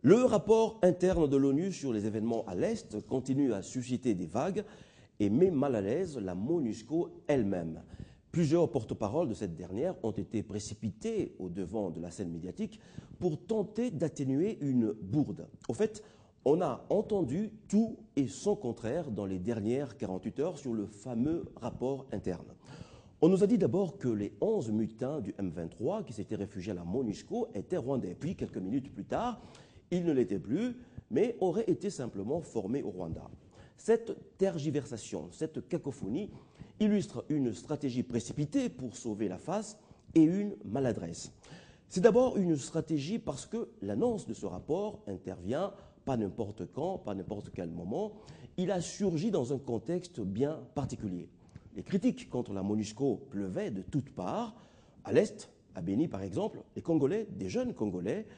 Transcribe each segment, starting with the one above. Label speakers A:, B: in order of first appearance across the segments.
A: Le rapport interne de l'ONU sur les événements à l'Est continue à susciter des vagues et met mal à l'aise la MONUSCO elle-même. Plusieurs porte-paroles de cette dernière ont été précipités au devant de la scène médiatique pour tenter d'atténuer une bourde. Au fait, on a entendu tout et son contraire dans les dernières 48 heures sur le fameux rapport interne. On nous a dit d'abord que les 11 mutins du M23 qui s'étaient réfugiés à la MONUSCO étaient rwandais. Puis, quelques minutes plus tard, ils ne l'étaient plus, mais auraient été simplement formés au Rwanda. Cette tergiversation, cette cacophonie illustre une stratégie précipitée pour sauver la face et une maladresse. C'est d'abord une stratégie parce que l'annonce de ce rapport intervient pas n'importe quand, pas n'importe quel moment. Il a surgi dans un contexte bien particulier. Les critiques contre la MONUSCO pleuvaient de toutes parts. À l'Est, à Béni par exemple, les Congolais, des jeunes Congolais,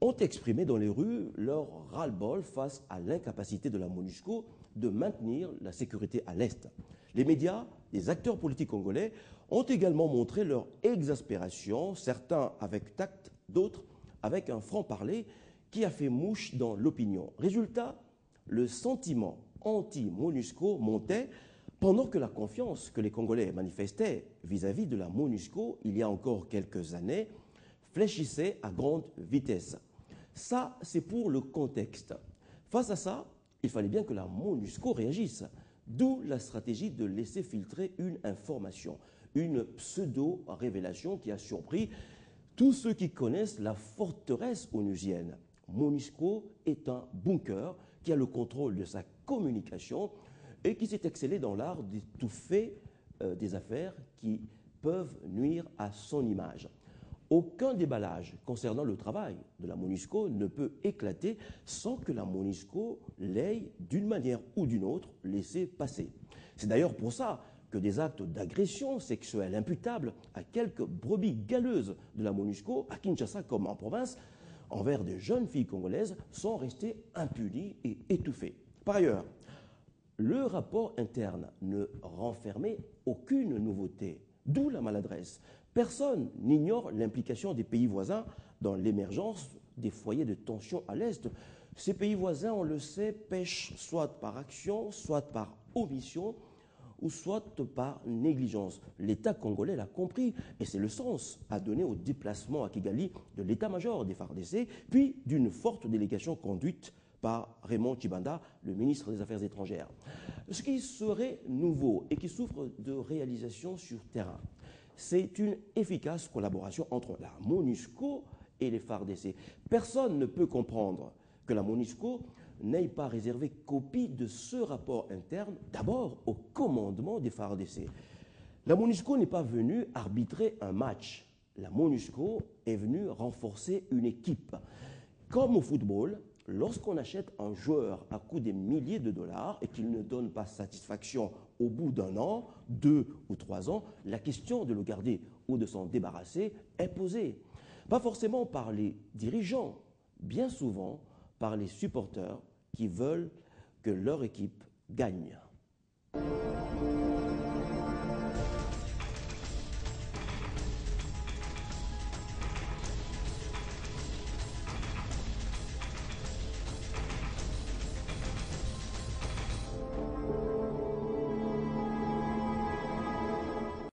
A: ont exprimé dans les rues leur ras-le-bol face à l'incapacité de la MONUSCO de maintenir la sécurité à l'Est. Les médias, les acteurs politiques congolais ont également montré leur exaspération, certains avec tact, d'autres avec un franc-parler qui a fait mouche dans l'opinion. Résultat, le sentiment anti-MONUSCO montait pendant que la confiance que les Congolais manifestaient vis-à-vis de la MONUSCO il y a encore quelques années fléchissait à grande vitesse. Ça, c'est pour le contexte. Face à ça, il fallait bien que la MONUSCO réagisse, d'où la stratégie de laisser filtrer une information, une pseudo-révélation qui a surpris tous ceux qui connaissent la forteresse onusienne. MONUSCO est un bunker qui a le contrôle de sa communication et qui s'est excellé dans l'art d'étouffer des affaires qui peuvent nuire à son image. Aucun déballage concernant le travail de la MONUSCO ne peut éclater sans que la MONUSCO l'ait, d'une manière ou d'une autre, laissé passer. C'est d'ailleurs pour ça que des actes d'agression sexuelle imputables à quelques brebis galeuses de la MONUSCO, à Kinshasa comme en province, envers des jeunes filles congolaises, sont restés impunis et étouffés. Par ailleurs, le rapport interne ne renfermait aucune nouveauté, d'où la maladresse. Personne n'ignore l'implication des pays voisins dans l'émergence des foyers de tension à l'Est. Ces pays voisins, on le sait, pêchent soit par action, soit par omission, ou soit par négligence. L'État congolais l'a compris, et c'est le sens à donner au déplacement à Kigali de l'état-major des FARDC, puis d'une forte délégation conduite par Raymond Tshibanda, le ministre des Affaires étrangères. Ce qui serait nouveau et qui souffre de réalisation sur terrain, c'est une efficace collaboration entre la MONUSCO et les FARDC. Personne ne peut comprendre que la MONUSCO n'ait pas réservé copie de ce rapport interne, d'abord au commandement des FARDC. La MONUSCO n'est pas venue arbitrer un match. La MONUSCO est venue renforcer une équipe. Comme au football, lorsqu'on achète un joueur à coût des milliers de dollars et qu'il ne donne pas satisfaction au bout d'un an, 2 ou 3 ans, la question de le garder ou de s'en débarrasser est posée. Pas forcément par les dirigeants, bien souvent par les supporters qui veulent que leur équipe gagne.